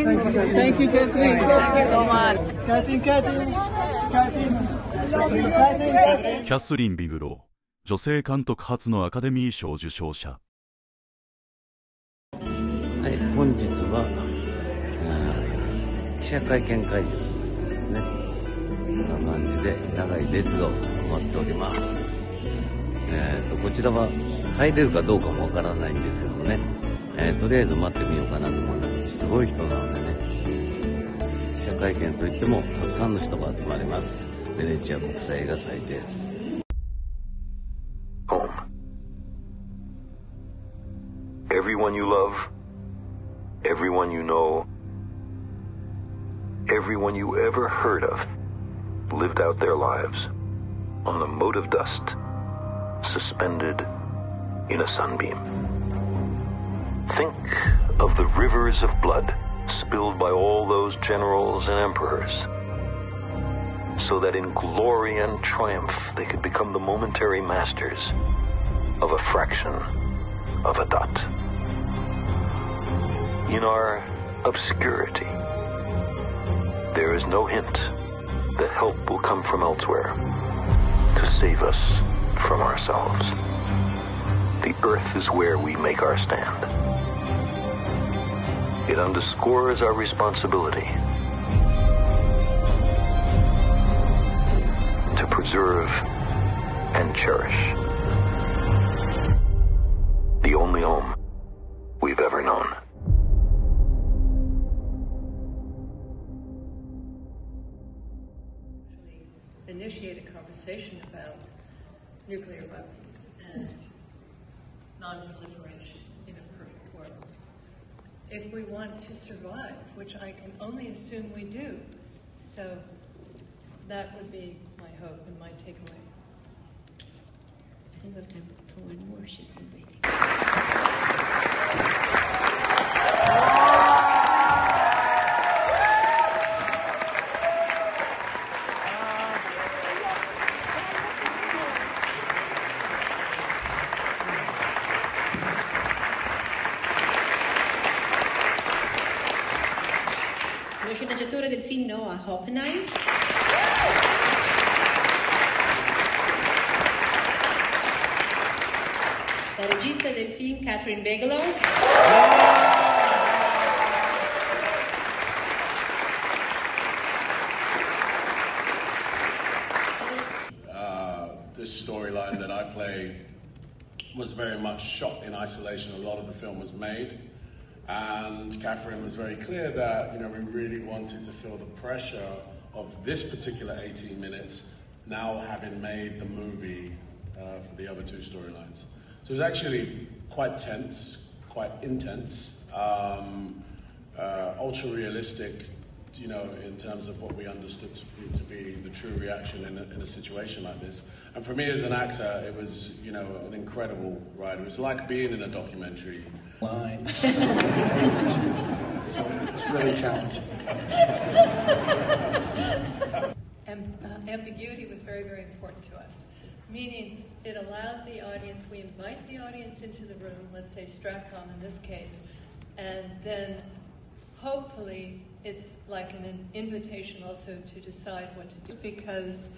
Catherine. Thank you, Catherine. Thank you so much. Catherine. キャスリン・ビグロー、女性監督初のアカデミー賞受賞者。はい、本日は記者会見会場ですね。こんな感じで長い列が待っております。こちらは入れるかどうかもわからないんですけどもね、とりあえず待ってみようかなと思います。すごい人なのでね、記者会見といってもたくさんの人が集まります。ベネチア国際映画祭です。Home. Everyone you love, everyone you know, everyone you ever heard of lived out their lives on a mote of dust suspended in a sunbeam. Think of the rivers of blood spilled by all those generals and emperors, so that in glory and triumph they could become the momentary masters of a fraction of a dot. In our obscurity, there is no hint that help will come from elsewhere to save us from ourselves. The earth is where we make our stand. It underscores our responsibility to preserve and cherish the only home we've ever known. Initiate a conversation about nuclear weapons and non-proliferation in a perfect world. If we want to survive, which I can only assume we do, so that would be my hope and my takeaway. I think we have time for one more. She's been waiting. Lo sceneggiatore del film Noah Oppenheim. La regista del film Catherine Bigelow. This storyline that I play was very much shot in isolation. A lot of the film was made. And Catherine was very clear that, we really wanted to feel the pressure of this particular 18 minutes, now having made the movie for the other two storylines. So it was actually quite tense, quite intense, ultra realistic, in terms of what we understood to be the true reaction in a situation like this. And for me as an actor, it was, an incredible ride. It was like being in a documentary. Lines. So it's really challenging. Ambiguity was very, very important to us, meaning it allowed the audience, we invite the audience into the room, let's say Stratcom in this case, and then hopefully it's like an invitation also to decide what to do, because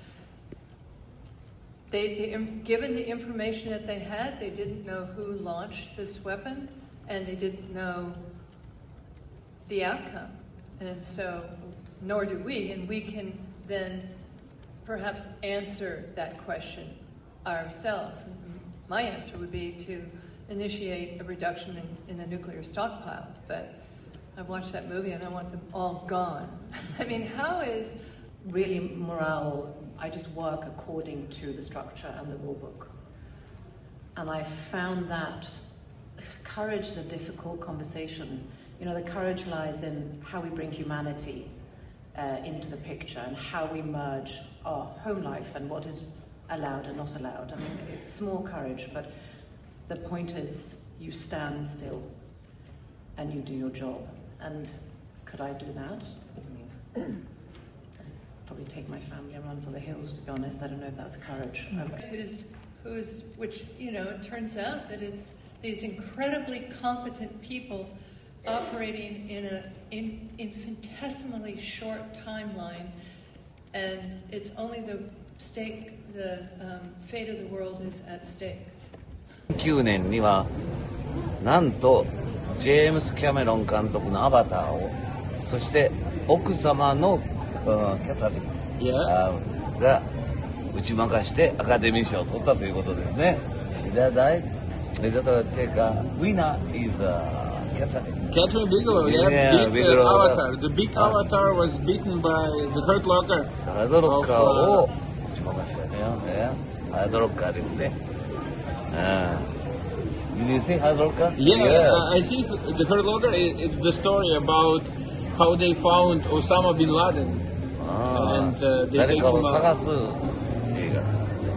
given the information that they had, they didn't know who launched this weapon, and they didn't know the outcome. And so, nor do we, and we can then perhaps answer that question ourselves. My answer would be to initiate a reduction in the nuclear stockpile, but I've watched that movie and I want them all gone. I mean, how is... Really, morale, I just work according to the structure and the rule book. And I found that courage is a difficult conversation. The courage lies in how we bring humanity into the picture and how we merge our home life and what is allowed and not allowed. I mean, it's small courage, but the point is you stand still and you do your job. And could I do that? Probably take my family and run for the hills, to be honest. I don't know if that's courage. Which, it turns out that it's these incredibly competent people operating in an infinitesimally short timeline, and it's only the fate of the world is at stake. 2009年にはなんとジェームス・キャメロン監督のアバターを、そして奥様のキャサリンが打ち負かしてアカデミー賞を取ったということですね。That winner is Catherine. Catherine Bigelow, yeah, beat Bigelow. Avatar. The big Avatar was beaten by the Hurt Locker. ハードロッカーを打ち負かしたよね。ハードロッカーですね。Did you see Hard Locker? Yeah, I see the Hurt Locker. It's the story about how they found Osama bin Laden. And they 誰 take か him を探 out. す映画。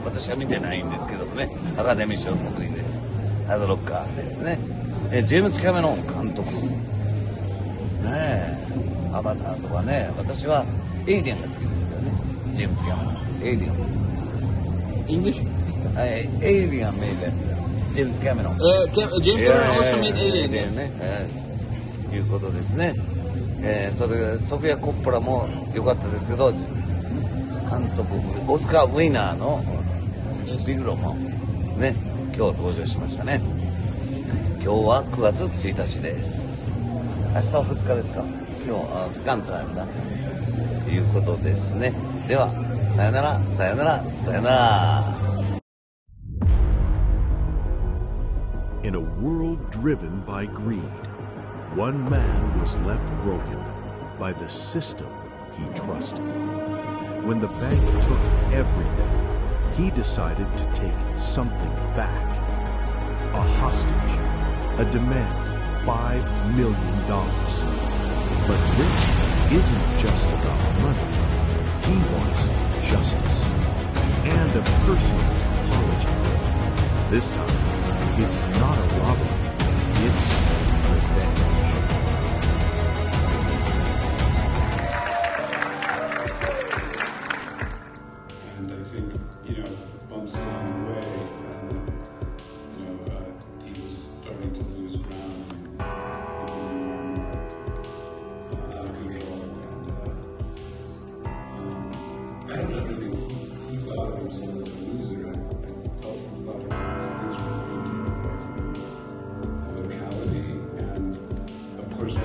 私は見てないんですけどもね。アカデミー賞作品です。ハードロッカーですね。ジェームズ・キャメロン監督。ねえ。アバターとかね。私はエイリアンが好きですよね。ジェームズ・キャメロン。エイリアン。English? エイリアンメイデン。ジェームズ・キャメロン。James Cameron also made Alien. ね。いうことですね。それソフィア・コッポラも良かったですけど、監督オスカー・ウィナーのビグロもね、今日登場しましたね。今日は9月1日です。明日は2日ですか。今日セカンドタイムだということですね。ではさよならさよならさよなら。In a world driven by greed, one man was left broken by the system he trusted. When the bank took everything, he decided to take something back. A hostage, a demand, $5 million. But this isn't just about money. He wants justice and a personal apology. This time, it's not a robbery, it's revenge. And I think, bumps along the way, he was starting to lose ground and out of control. And I don't know, I think he thought of himself as a loser. I felt from thought of things were going to locality, and of course,